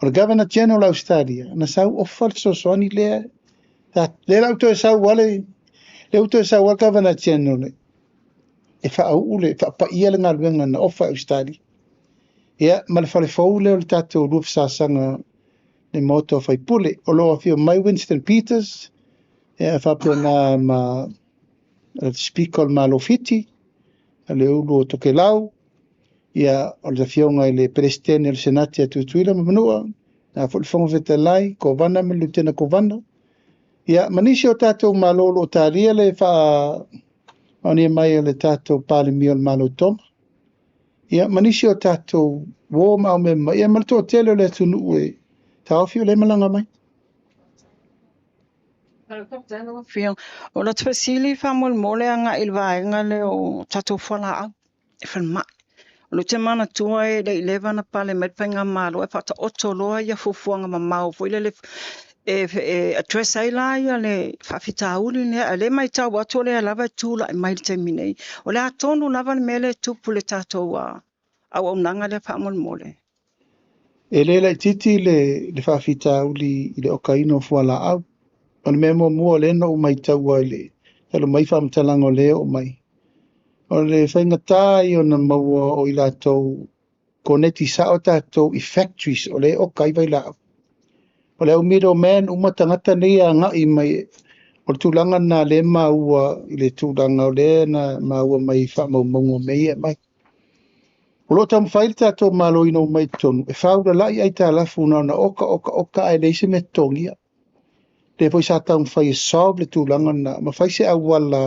o le Governor General Australia na sau o fal soani le le auto sau wale le auto sau wale Governor General e fa au le fa pa ia le ngaluenga na ofa Australia ia ma le fale foule o le tatou ruf sasanga le moto fai pule o lo afio mai Winston Peters ia fa pena ma speaker ma lo fiti le ulu to ke lau ia o le fionga le presidente del senati atu tuila manua na fo fonga vetalai ko vana me lieutenant ko vana ia manisi o tatou malolo talia le fa oni mai le tatou pale miol malo tom ia manisi o tatou wo ma me ia mal to tele le tunu e ta ofio le malanga mai Fiong, o la tfasili fa mole anga ilvaenga le o tatou fala e falma. O le te mana tua e le 11 na pale met penga malo e fata oto loa ia fufuanga mamau fo ile le address ai la ia le fafita uli le mai tau atu le lava tula e mai te minei. O le atonu lava le mele tupu le tatou au nanga le fa mole. e le titi le fafita uli le okaino fuala au on memo mo le no mai tau le talo mai fam talango le o mai o le fainga tai o na mau o ila tau koneti sa o tatou i factories o le o kai vai la o le middleman uma tangata nei a ngai mai o tulanga na le maua i le tulanga o le na maua mai fa mau mai mai o lo tam fail tatou malo ino mai tonu e faula lai ai ta la funa na oka ai le se metongia le foi sa tam fai solve le tulanga na ma fai se awala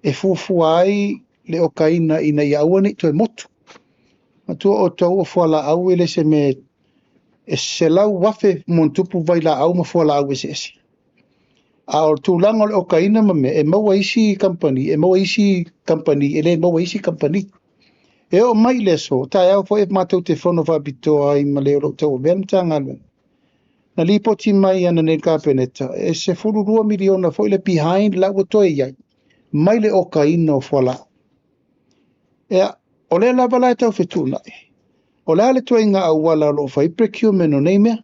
e fufu ai le okaina ina ia wani to motu ma tu o tau o fuala au ele se me e se lau wafe montupu vai la au ma fuala au ese ese a o tulanga le okaina ma me e maua isi company ele maua isi company e o mai le so ta au fo e matau te fono va bito ai ma le o tau ben tanga na lipoti mai ana ne kapeneta e se fulu 2 miliona fo ile behind la o toi ia mai le okaina o fuala e o le lava la tau fetuna o le ale toinga awala lo fai procurement o nei mea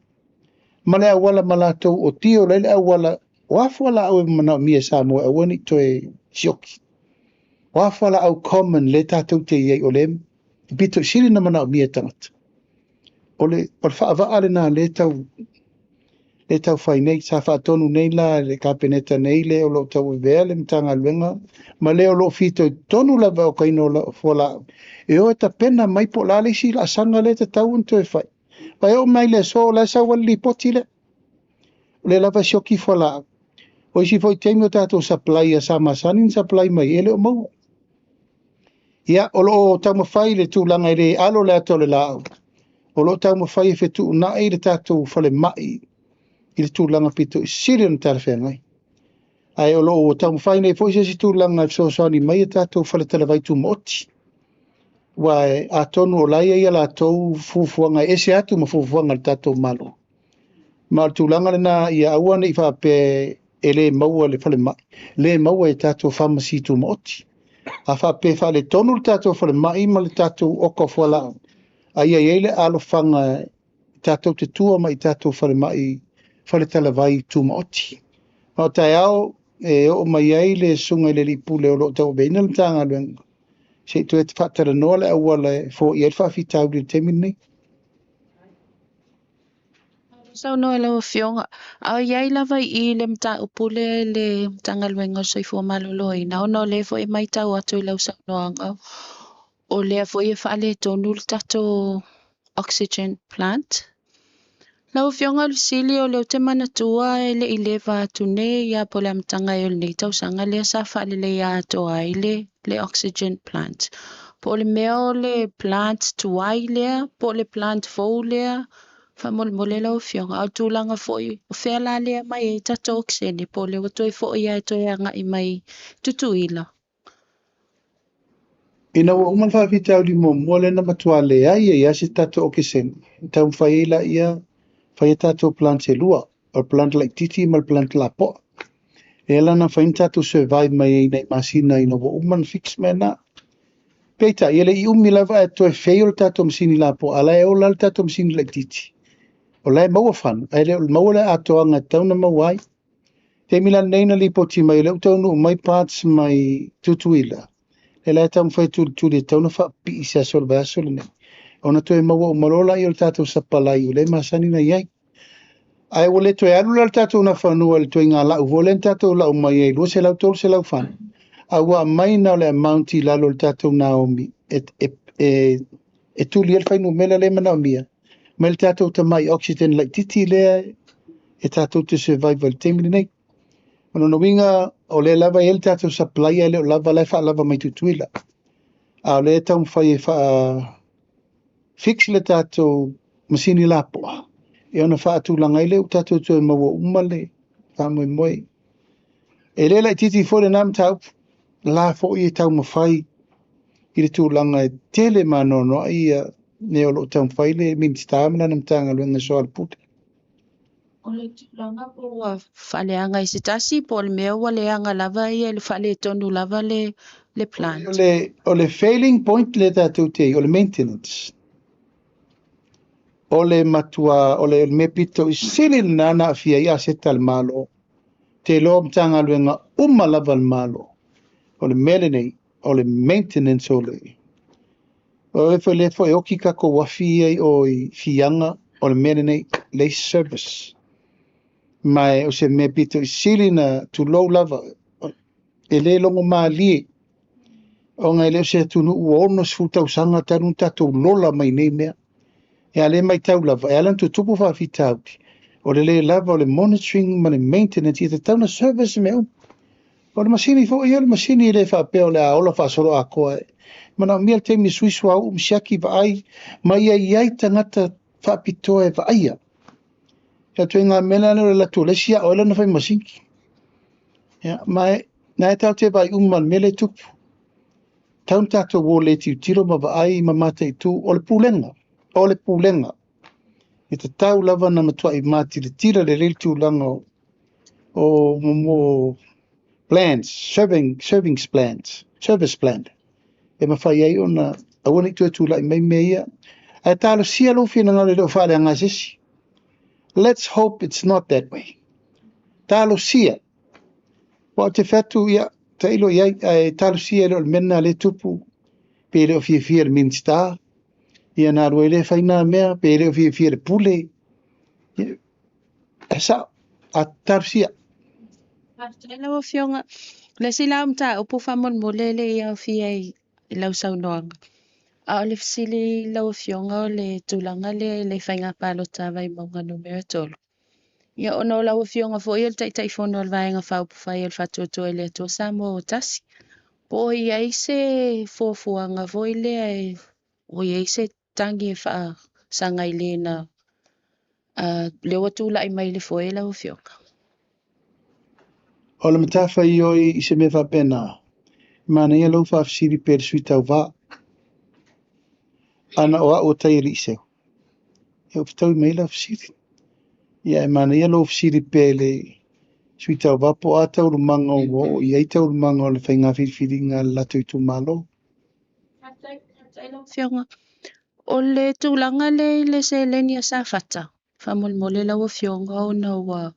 ma le awala malatou o tio le awala o afuala au mana mia sa mo e wani toe sioki o afuala au common le tatou te iei o le bito siri na mana mia tangata o le wha ale na le tau fai nei sa wha tonu nei la le kapeneta nei le o lo tau vea le mtanga luenga ma le o lo fito tonu la vau kaino la fuala e o ta pena mai po la le si la sanga le te tau unto e fai pa e o mai le so la sa wali poti le lava sioki fuala o isi foi teimio tato supply a sa masanin supply mai ele o mau ia o lo tau mawhai le tūlanga i le alo le ato le lao o lo tau mawhai e fetu na e le tato fale mai i le tūlanga pito i siri na tarwhengai ai o lo tau mawhai nei foi se si tūlanga so soani mai e tato fale talawai tu moti wai a tonu o laia ia la tau fufuanga ese atu ma fufuanga le tato malo ma tūlanga le na ia awane i whape ele maua le fale mai le maua e tato pharmacy tu moti a whape wha le tonu le tato fale mai ma le tato oko fuala ai ai ele alo whanga tato te tua mai tato fale mai fale talawai tu moti ma tai au e o mai ai le sunga le lipu le o lo tau beina le tanga luenga se tu e te whatara noa le aua le fo i elfa fitau le temini Sau no lo fionga a yai lava I le mta upule le tanga luenga soifua maloloi na ono le fo e mai tau atu lau sau noanga o le fo e whaale tonu tato oxygen plant lau fionga lusili o leo te mana tua e le ileva atu ne ia po le mtanga e o le tau sanga le sa whaale le ia ato ai le oxygen plant po le meo le plant tuai lea po le plant fou lea mole lau fionga au tūlanga foi o whea lea mai e tato oksene po le watoi foi ai toi anga I mai tutuila. ina wa uman wha fitau li mo mole na matua le ai e ia se tato okisen tau whaela ia whae tato plant se lua o plant like titi mal plant la po E lana whainta tu survive mai ei nei masina ina wa uman fix mena. Peita, ele I umi lava e toi wheo tato msini lapo, ala e o lal tato msini le titi. O lai maua whanu, ele o maua le atoa ngā tauna mawai. Te mila neina li poti mai, le utaunu mai parts mai tutuila. E lai tam whai tuli tauna wha pi I se asol vai asol nei. Ona toi maua o marola I o tato sapalai, o le masani na iai. Ai o le toi alu lal tato na whanua, le toi ngā lau, o le tato lau mai ei, lua se lau tolu se lau whanu. Awa mai na le amounti lalo le tatou Naomi e tuli el fainu mela le mana mia ma le tatou tamai oxygen like titi le e tatou te survival temini nei ono no winga o le lava el tatou supply ele o lava le fa lava mai tutuila a le tau fai fa fix le tatou masini lapo e ona fa tu langa ile o tatou tu mawo umale fa mo moi e le like titi fo le nam tau la fo I tau mawhai I le tūlanga e tele manono ia ne o lo tau mawhai le minsta amina na mtanga luenga soal pute. O le tūlanga po whaleanga I se tasi po le mea ua leanga lava ia le whale tonu lava le plant. O le failing point le tātou te o le maintenance. O le matua, o le mepito I sili nana afia ia se tal malo. Te lo mtanga luenga lava al malo. O le melanei, o le maintenance o le. O e whai le fo e oki kako wafi ai o I fianga o le melanei le service. Mai o se me pito I sili na tu low lava. E le longo maa lie. O ngai leo se tunu ua ono sfutau sanga tanu tatou lola mai nei mea. E ale mai tau lava. E alan tu tupu whaafi tauti. O le lava o le monitoring ma le maintenance I te tauna service mea o le masini fo ia le masini le fa pe o le ola fa solo a koe mana mia te mi suiswa o msiaki va ai mai ai tangata fa pitoe va ia ya tu nga mena le la tu le sia o le na fa masinki ya mai na ta te vai man mele tu taunta to wo le ti tiro ma va ai ma mate tu o le pulenga I te tau lava na matua I mati le tira le tu lango o mo plans, service plan. E mawhai ai ona, awana I tu lai mai mea. A talo sia lo fina ngale leo whare anga sisi. Let's hope it's not that way. Talo sia. Wa te whatu ia, tailo iai, talo sia leo mena le tupu. Pe leo fia minsta. Ia nā roi le whaina mea, pe leo fia pule. Esa, a talo sia. Tēnā o whionga, le sila mta upu whamon mo le iau fia I lau saunoanga. A o le fisili lau whionga o le tūlanga le whainga palo tāwai maunga numero tolu. Ia ono lau whionga fo I tai whono al vaenga whaupu whai al whatuatua le atua samo o tasi. Po I aise fuafuanga fo I le o I aise tangi e wha sanga I le na le watula I mai le fo lau whionga. O le matafa I oi I se me whapena. Mana ia lau whaafsiri per sui tau wā. Ana o o tairi I seu. Ia o pitau I mai lau whaafsiri. Ia mana ia lau whaafsiri per le sui tau wā po a tau rumanga o I ai tau rumanga o le whainga whiri ngā lato I tu malo. Whionga. O le tūlanga le se lenia sa whata. Whamol mo le lau whionga o na wa.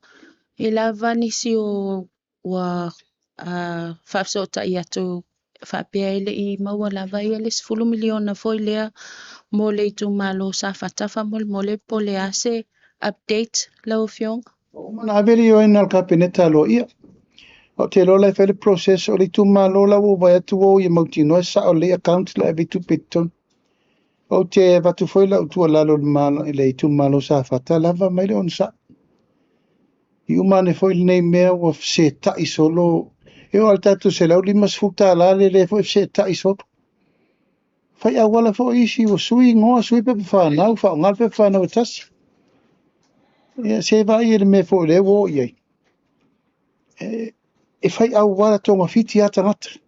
I la vanisi o wa whapsota I atu whapea ele I maua lava I le 10 miliona foi lea mo le tu malo sa whata whamol mo le po le ase update lau whionga. O mana averi o ina al kapineta lo ia. O te lola whele process o le tu malo lau o vai atu o I mauti noa sa o le account la evi tu piton. O te vatu foi lau tua lalo le tu malo sa whata lava mai le on sa. I umane foi nei mea o se tai solo e o altatu se lau limas futa lale le foi se tai solo fai awala fo isi o sui ngoa sui pe whanau fa ngal pe whanau tasi e se vai e me fo le wo ye e fai awala tonga fiti ata ngata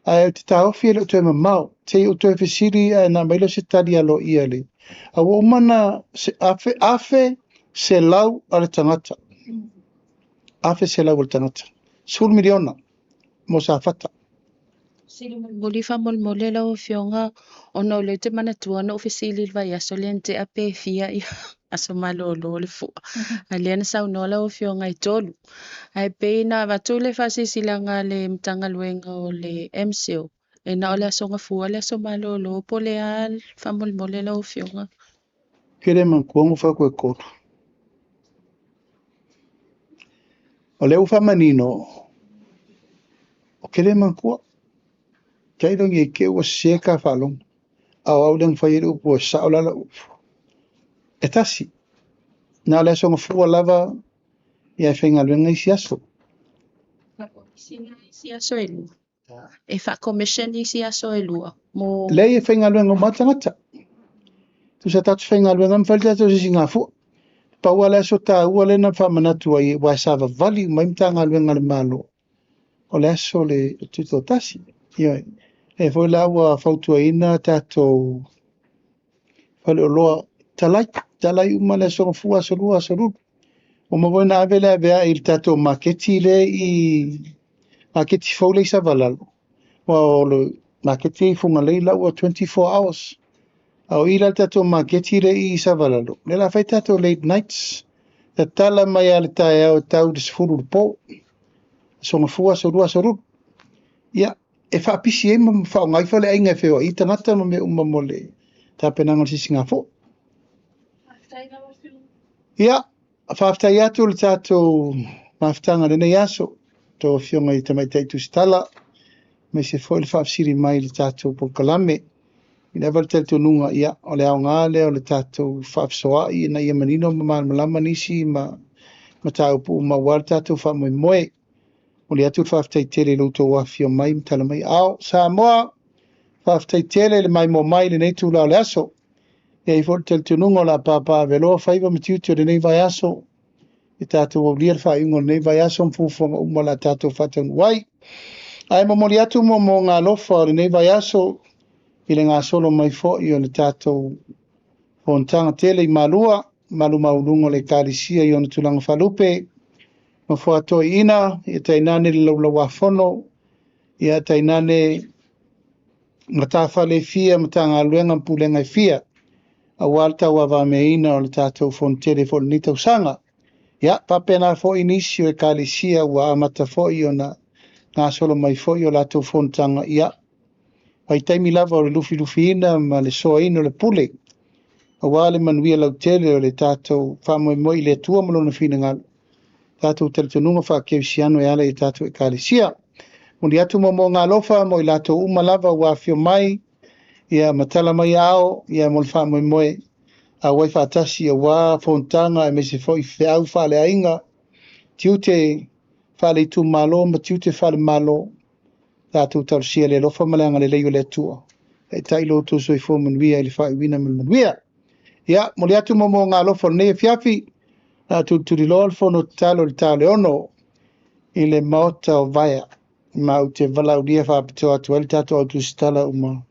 a te tau fiele o te mamau te o te fesiri na mailo se tali alo ia le a wo umana se afe se lau ale tangata. Afe se lau tangata. sul miliona mo sa fata Sili muli fa mole la o fionga ona le te mana tua na ofisili vai aso lente a pe fia i aso malolo le fu. Aliana sa no la o fionga I tolu. Ai pe na vatule fa sisilanga le mtanga luenga o le MCO. E na ole aso nga fu ale aso malolo po le al fa mole la o fionga. kere man kuongo fa koe kotu o le ufa manino o kere man kua kai dong ye ke o seka falong au dang fa yeru po sa ola la etasi na le so fu lava ia fenga luenga isi aso Isi aso elu. E fa commission isi aso elu. Mo le ia fenga luenga matangata tu sa tatu fenga luenga mfalta to singa fu pa wala so ta wala na fa manatu ai wa sa va vali mai mtanga luenga le malo o le aso le tuto tasi ia e foi la wa fautu ina tato fale o loa talai uma le so fu aso lu o mo na vela vea il tato marketi le I marketi fole sa valalo o lo marketi funga le la o 24 hours au ila tato marketi le I sa valalo le la fai tato late nights ta tala mai al tae au tau disfuru po so mo fu aso lu ia e fa pisi e mo fa ngai fa le inga feo I tangata mo me uma mole ta penanga si Singapore ia Fafta yatu le tato maftanga le yaso to fionga I tamaitai tu stala me se foi le fafsiri mai le tato po kalame I never tell to nunga ia o le au ngale o le tato fafsoa I na ia manino ma malama nisi ma tau pu ma war tato fa mo moe o le atu faftai tele lo to wa fio mai mtala mai au sa moa faftai tele le mai mo mai le nei tu la le aso e for tell to nunga la papa velo faiva mtiuti o le nei vai aso I tātou o lia wha ingo nei vai aso mfufonga umala tātou whatan wai. Ai mamori atu mo ngā lofa o nei vai aso I le ngā solo mai fo I o le tātou fontanga tele I malua, malu maulungo le kālisia I o na tulanga whalupe, ma fuato ina, I tainane le laula wafono, I a tainane matafa le fia, matanga luenga mpulenga fia, a walta wa me ina o le tātou fontele fo le nita usanga. Ia, papena fo inisio e kalisia wa amata fo I ona ngā solo mai fo I o lato fontanga ia. Wai taimi lava o le lufi ina ma le soa ino le pule. A wale manuia lau tele o le tātou whamoe moi le tua malona whina ngalo. Tātou tele tununga wha kewsiano e ala I tātou e kalisia. Muni atu mo ngā lofa mo I lato uma lava wa fio mai ia matala mai ao ia mo le whamoe moi. A wai whaatasi a wā fontanga e mese fo I whiau whale ainga. Tiute whale tu malo ma tiute whale malo. Tātou tarusia le lofa malanga le leio le tua. E tailo to so I fo manuia I le whae wina manuia. Ia, mo le atu mo ngā lofa nei fiafi. Tātou turiloa le fono talo le tale ono. I le maota o vaia. Mau te walau lia whapito atu ele tātou au tu stala uma.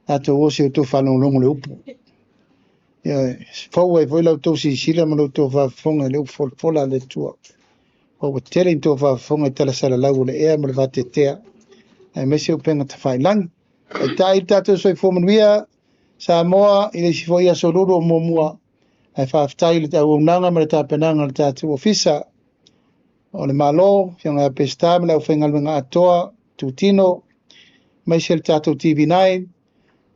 Tātou ose o tō whanongongo le upo. Ia, fau e voilau tō si sila mano tō whafonga le upo fola le tua. O tere tō whafonga I tala sala lau le ea mo le vate tea. E mese o penga ta whai langi. E tai tātou soi fōmanuia sa moa I le si foi aso luro o mua. E whaftai le tau unanga ma le tāpenanga le tātou ofisa. O le malo, whianga pesta me lau whenga luenga atoa, tūtino. Maise le tātou TV9,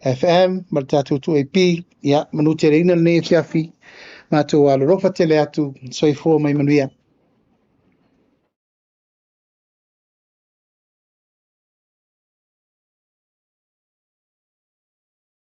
FM, ma le tātou 2AP. Ia, manu tere ina le ne fiafi. Mātou alo rofa tele atu, soi fō mai manuia.